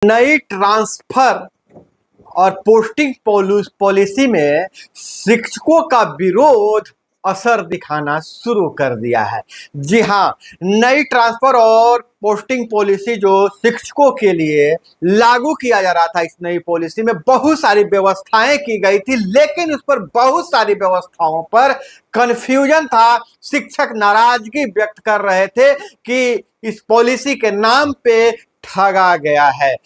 नई ट्रांसफर और posting policy में शिक्षकों का विरोध असर दिखाना शुरू कर दिया है। जी हाँ, नई ट्रांसफर और पोस्टिंग पॉलिसी जो शिक्षकों के लिए लागू किया जा रहा था, इस नई पॉलिसी में बहुत सारी व्यवस्थाएं की गई थी, लेकिन उस पर बहुत सारी व्यवस्थाओं पर कंफ्यूजन था। शिक्षक नाराजगी व्यक्त कर रहे थे कि इस पॉलिसी के नाम पे ठगा गया है।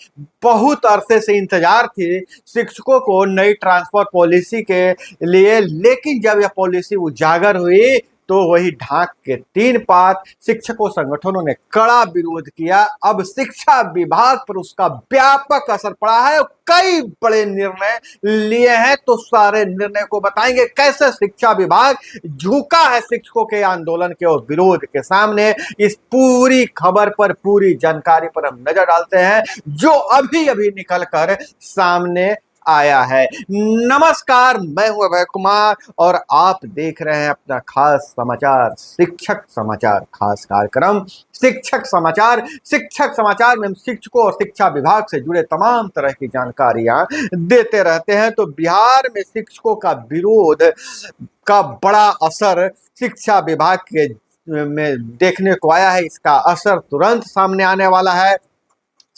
बहुत अरसे से इंतजार थी शिक्षकों को नई ट्रांसफर पॉलिसी के लिए, लेकिन जब यह पॉलिसी उजागर हुई तो वही ढाक के 3 पात शिक्षकों संगठनों ने कड़ा विरोध किया। अब शिक्षा विभाग पर उसका व्यापक असर पड़ा है। कई बड़े निर्णय लिए हैं, तो सारे निर्णय को बताएंगे कैसे शिक्षा विभाग झुका है शिक्षकों के आंदोलन के और विरोध के सामने। इस पूरी खबर पर, पूरी जानकारी पर हम नजर डालते हैं जो अभी अभी निकल कर सामने आया है। नमस्कार, मैं हूं अभय कुमार और आप देख रहे हैं अपना खास समाचार, शिक्षक समाचार खास कार्यक्रम शिक्षक समाचार। शिक्षक समाचार में हम शिक्षकों और शिक्षा विभाग से जुड़े तमाम तरह की जानकारियां देते रहते हैं। तो बिहार में शिक्षकों का विरोध का बड़ा असर शिक्षा विभाग के में देखने को आया है। इसका असर तुरंत सामने आने वाला है।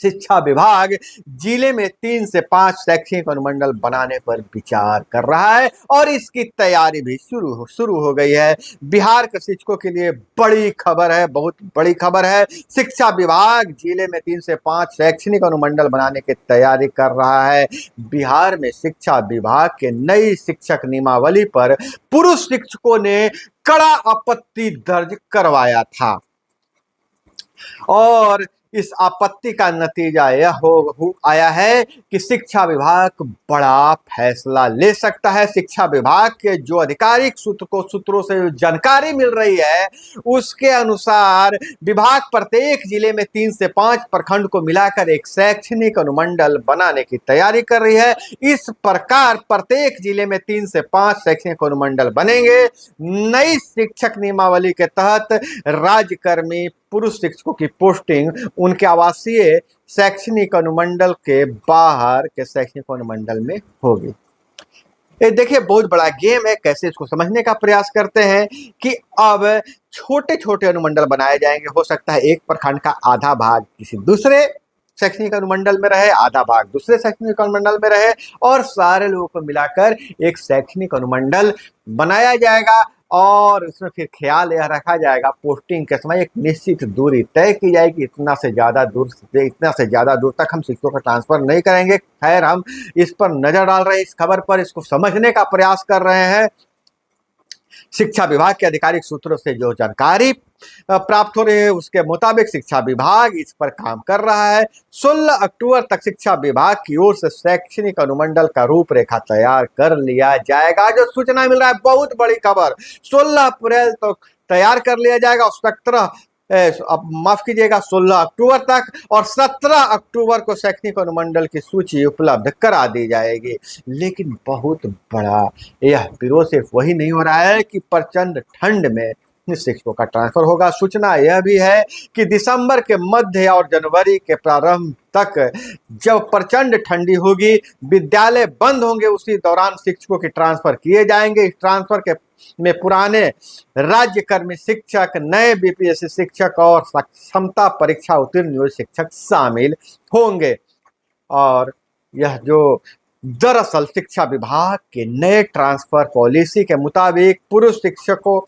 शिक्षा विभाग जिले में 3 से 5 शैक्षणिक अनुमंडल बनाने पर विचार कर रहा है और इसकी तैयारी भी शुरू हो गई है। बिहार के शिक्षकों के लिए बड़ी खबर है, बहुत बड़ी खबर है। शिक्षा विभाग जिले में 3 से 5 शैक्षणिक अनुमंडल बनाने की तैयारी कर रहा है। बिहार में शिक्षा विभाग के नई शिक्षक नियमावली पर पुरुष शिक्षकों ने कड़ा आपत्ति दर्ज करवाया था और इस आपत्ति का नतीजा यह आया है कि शिक्षा विभाग बड़ा फैसला ले सकता है। शिक्षा विभाग के जो आधिकारिक सूत्रों से जानकारी मिल रही है उसके अनुसार विभाग प्रत्येक जिले में 3 से 5 प्रखंड को मिलाकर एक शैक्षणिक अनुमंडल बनाने की तैयारी कर रही है। इस प्रकार प्रत्येक जिले में 3 से 5 शैक्षणिक अनुमंडल बनेंगे। नई शिक्षक नियमावली के तहत राज्यकर्मी पुरुष शिक्षकों की पोस्टिंग उनके आवासीय शैक्षणिक अनुमंडल के बाहर के शैक्षणिक अनुमंडल में होगी। ये देखिए, बहुत बड़ा गेम है। कैसे इसको समझने का प्रयास करते हैं कि अब छोटे छोटे अनुमंडल बनाए जाएंगे। हो सकता है एक प्रखंड का आधा भाग किसी दूसरे शैक्षणिक अनुमंडल में रहे, आधा भाग दूसरे शैक्षणिक अनुमंडल में रहे और सारे लोगों को मिलाकर एक शैक्षणिक अनुमंडल बनाया जाएगा। और उसमें फिर ख्याल यह रखा जाएगा पोस्टिंग के समय एक निश्चित दूरी तय की जाएगी, इतना से ज़्यादा दूर तक हम शिक्षकों का ट्रांसफर नहीं करेंगे। खैर, हम इस पर नजर डाल रहे हैं, इस खबर पर इसको समझने का प्रयास कर रहे हैं। शिक्षा विभाग के आधिकारिक सूत्रों से जो जानकारी प्राप्त हो रही है उसके मुताबिक शिक्षा विभाग इस पर काम कर रहा है। 16 अक्टूबर तक शिक्षा विभाग की ओर से शैक्षणिक अनुमंडल का रूपरेखा तैयार कर लिया जाएगा। जो सूचना मिल रहा है, बहुत बड़ी खबर, 16 अप्रैल तक तैयार कर लिया जाएगा और 16 अक्टूबर तक और 17 अक्टूबर को शैक्षणिक अनुमंडल की सूची उपलब्ध करा दी जाएगी। लेकिन बहुत बड़ा यह विरोध सिर्फ वही नहीं हो रहा है कि प्रचंड ठंड में शिक्षकों का ट्रांसफर होगा। सूचना यह भी है कि दिसंबर के मध्य और जनवरी के प्रारंभ तक जब प्रचंड ठंडी होगी, विद्यालय बंद होंगे, उसी दौरान शिक्षकों के ट्रांसफर किए जाएंगे। इस ट्रांसफर के में पुराने राज्यकर्मी शिक्षक, नए बीपीएससी शिक्षक और क्षमता परीक्षा उत्तीर्ण हुए शिक्षक शामिल होंगे। और यह जो दरअसल शिक्षा विभाग के नए ट्रांसफर पॉलिसी के मुताबिक पुरुष शिक्षकों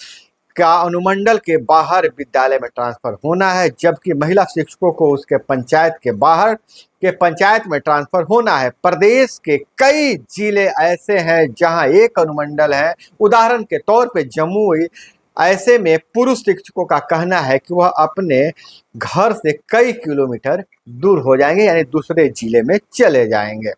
का अनुमंडल के बाहर विद्यालय में ट्रांसफर होना है, जबकि महिला शिक्षकों को उसके पंचायत के बाहर के पंचायत में ट्रांसफर होना है। प्रदेश के कई जिले ऐसे हैं जहां एक अनुमंडल है, उदाहरण के तौर पे जमुई। ऐसे में पुरुष शिक्षकों का कहना है कि वह अपने घर से कई किलोमीटर दूर हो जाएंगे, यानी दूसरे जिले में चले जाएंगे।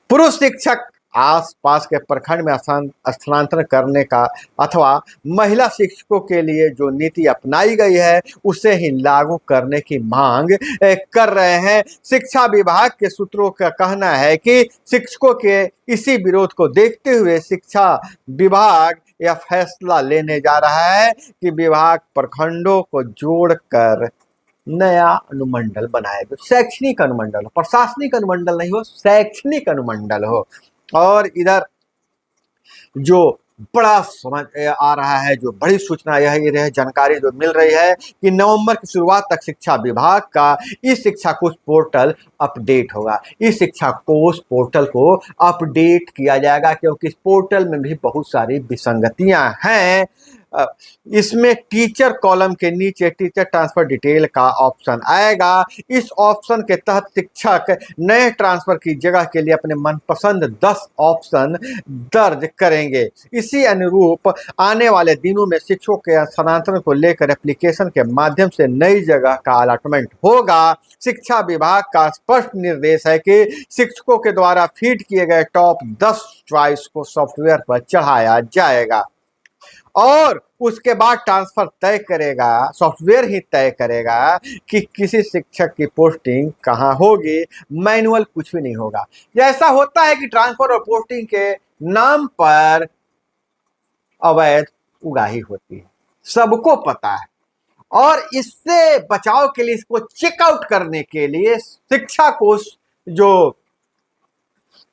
पुरुष शिक्षक आसपास के प्रखंड में स्थानांतरण करने का अथवा महिला शिक्षकों के लिए जो नीति अपनाई गई है उसे ही लागू करने की मांग कर रहे हैं। शिक्षा विभाग के सूत्रों का कहना है कि शिक्षकों के इसी विरोध को देखते हुए शिक्षा विभाग यह फैसला लेने जा रहा है कि विभाग प्रखंडों को जोड़कर नया अनुमंडल बनाया जो शैक्षणिक अनुमंडल हो, प्रशासनिक अनुमंडल नहीं हो, शैक्षणिक अनुमंडल हो। और इधर जो बड़ा समझ आ रहा है, जो बड़ी सूचना यह जानकारी जो मिल रही है कि नवंबर की शुरुआत तक शिक्षा विभाग का इस शिक्षा कोष पोर्टल अपडेट होगा। इस शिक्षा कोष पोर्टल को अपडेट किया जाएगा क्योंकि इस पोर्टल में भी बहुत सारी विसंगतियां हैं। इसमें टीचर कॉलम के नीचे टीचर ट्रांसफर डिटेल का ऑप्शन आएगा। इस ऑप्शन के तहत शिक्षक नए ट्रांसफर की जगह के लिए अपने मनपसंद 10 ऑप्शन दर्ज करेंगे। इसी अनुरूप आने वाले दिनों में शिक्षकों के स्थानांतरण को लेकर एप्लीकेशन के माध्यम से नई जगह का अलॉटमेंट होगा। शिक्षा विभाग का स्पष्ट निर्देश है कि शिक्षकों के द्वारा फीड किए गए टॉप 10 चॉइस को सॉफ्टवेयर पर चढ़ाया जाएगा और उसके बाद ट्रांसफर तय करेगा, सॉफ्टवेयर ही तय करेगा कि किसी शिक्षक की पोस्टिंग कहाँ होगी। मैनुअल कुछ भी नहीं होगा। ऐसा होता है कि ट्रांसफर और पोस्टिंग के नाम पर अवैध उगाही होती है, सबको पता है। और इससे बचाव के लिए, इसको चेकआउट करने के लिए शिक्षा कोष जो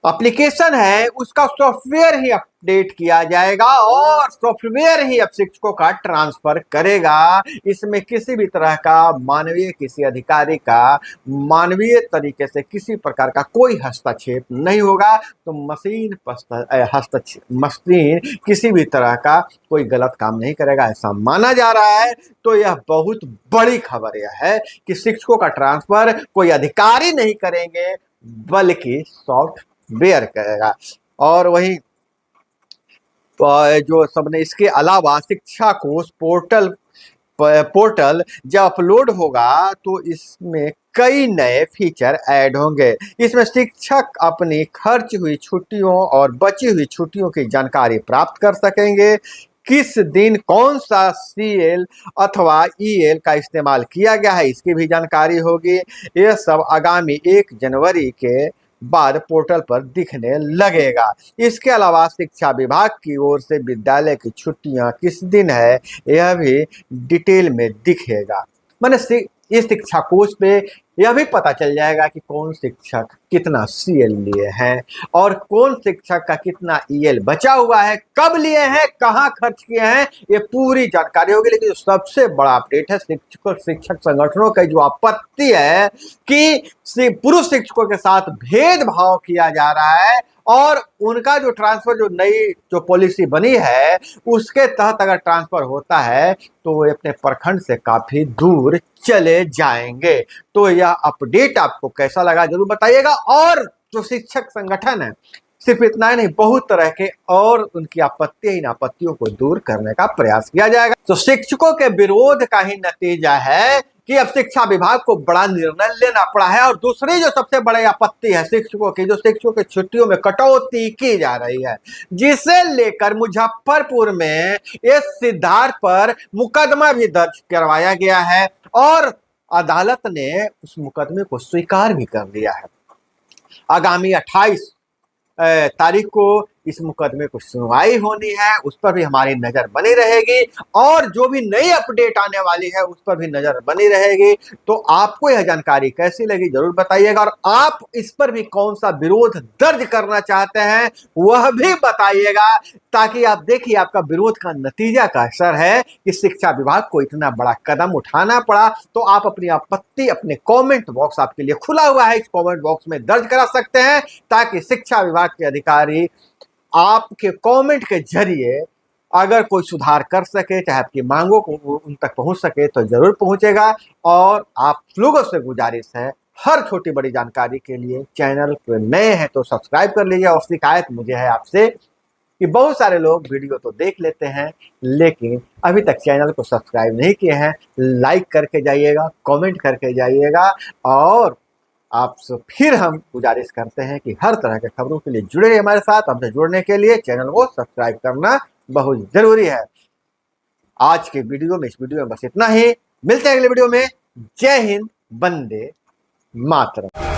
एप्लीकेशन है उसका सॉफ्टवेयर ही अपडेट किया जाएगा और सॉफ्टवेयर ही अब शिक्षकों का ट्रांसफर करेगा। इसमें किसी भी तरह का मानवीय, किसी अधिकारी का मानवीय तरीके से किसी प्रकार का कोई हस्तक्षेप नहीं होगा। तो मशीन किसी भी तरह का कोई गलत काम नहीं करेगा, ऐसा माना जा रहा है। तो यह बहुत बड़ी खबर यह है कि शिक्षकों का ट्रांसफर कोई अधिकारी नहीं करेंगे बल्कि सॉफ्टवेयर करेगा। और वही जो सबने, इसके अलावा शिक्षा कोष पोर्टल जब अपलोड होगा तो इसमें कई नए फीचर ऐड होंगे। इसमें शिक्षक अपनी खर्च हुई छुट्टियों और बची हुई छुट्टियों की जानकारी प्राप्त कर सकेंगे। किस दिन कौन सा सीएल अथवा ईएल का इस्तेमाल किया गया है इसकी भी जानकारी होगी। यह सब आगामी 1 जनवरी के बाद पोर्टल पर दिखने लगेगा। इसके अलावा शिक्षा विभाग की ओर से विद्यालय की छुट्टियां किस दिन है यह भी डिटेल में दिखेगा। मैंने इस शिक्षा कोष पे यह भी पता चल जाएगा कि कौन शिक्षक कितना सीएल लिए हैं और कौन शिक्षक का कितना ईएल बचा हुआ है, कब लिए हैं, कहाँ खर्च किए हैं, ये पूरी जानकारी होगी। लेकिन जो सबसे बड़ा अपडेट है, शिक्षक संगठनों की जो आपत्ति है कि पुरुष शिक्षकों के साथ भेदभाव किया जा रहा है और उनका जो ट्रांसफर, जो नई जो पॉलिसी बनी है उसके तहत अगर ट्रांसफर होता है तो वो अपने प्रखंड से काफी दूर चले जाएंगे। तो यह अपडेट आपको कैसा लगा जरूर बताइएगा। और जो शिक्षक संगठन है सिर्फ इतना ही नहीं, बहुत तरह के और उनकी आपत्तियां, इन आपत्तियों को दूर करने का प्रयास किया जाएगा। तो शिक्षकों के विरोध का ही नतीजा है कि अब शिक्षा विभाग को बड़ा निर्णय लेना पड़ा है। और दूसरी जो सबसे बड़ी आपत्ति है शिक्षकों की, जो शिक्षकों की छुट्टियों में कटौती की जा रही है, जिसे लेकर मुजफ्फरपुर में इस सिद्धार्थ पर मुकदमा भी दर्ज करवाया गया है और अदालत ने उस मुकदमे को स्वीकार भी कर लिया है। आगामी 28 तारीख को इस मुकदमे को सुनवाई होनी है, उस पर भी हमारी नजर बनी रहेगी और जो भी नई अपडेट आने वाली है उस पर भी नजर बनी रहेगी। तो आपको यह जानकारी कैसी लगी जरूर बताइएगा और आप इस पर भी कौन सा विरोध दर्ज करना चाहते हैं वह भी बताइएगा, ताकि आप देखिए आपका विरोध का नतीजा का असर है कि शिक्षा विभाग को इतना बड़ा कदम उठाना पड़ा। तो आप अपनी आपत्ति अपने कमेंट बॉक्स आपके लिए खुला हुआ है, इस कमेंट बॉक्स में दर्ज करा सकते हैं ताकि शिक्षा विभाग के अधिकारी आपके कमेंट के जरिए अगर कोई सुधार कर सके, चाहे आपकी मांगों को उन तक पहुंच सके तो जरूर पहुंचेगा। और आप लोगों से गुजारिश है, हर छोटी बड़ी जानकारी के लिए चैनल पे नए हैं तो सब्सक्राइब कर लीजिए। और शिकायत मुझे है आपसे कि बहुत सारे लोग वीडियो तो देख लेते हैं लेकिन अभी तक चैनल को सब्सक्राइब नहीं किए हैं। लाइक करके जाइएगा, कमेंट करके जाइएगा और आपसे फिर हम गुजारिश करते हैं कि हर तरह के खबरों के लिए जुड़े रहिए हमारे साथ। हमसे जुड़ने के लिए चैनल को सब्सक्राइब करना बहुत जरूरी है। आज के वीडियो में, इस वीडियो में बस इतना ही। मिलते हैं अगले वीडियो में। जय हिंद, वंदे मातरम।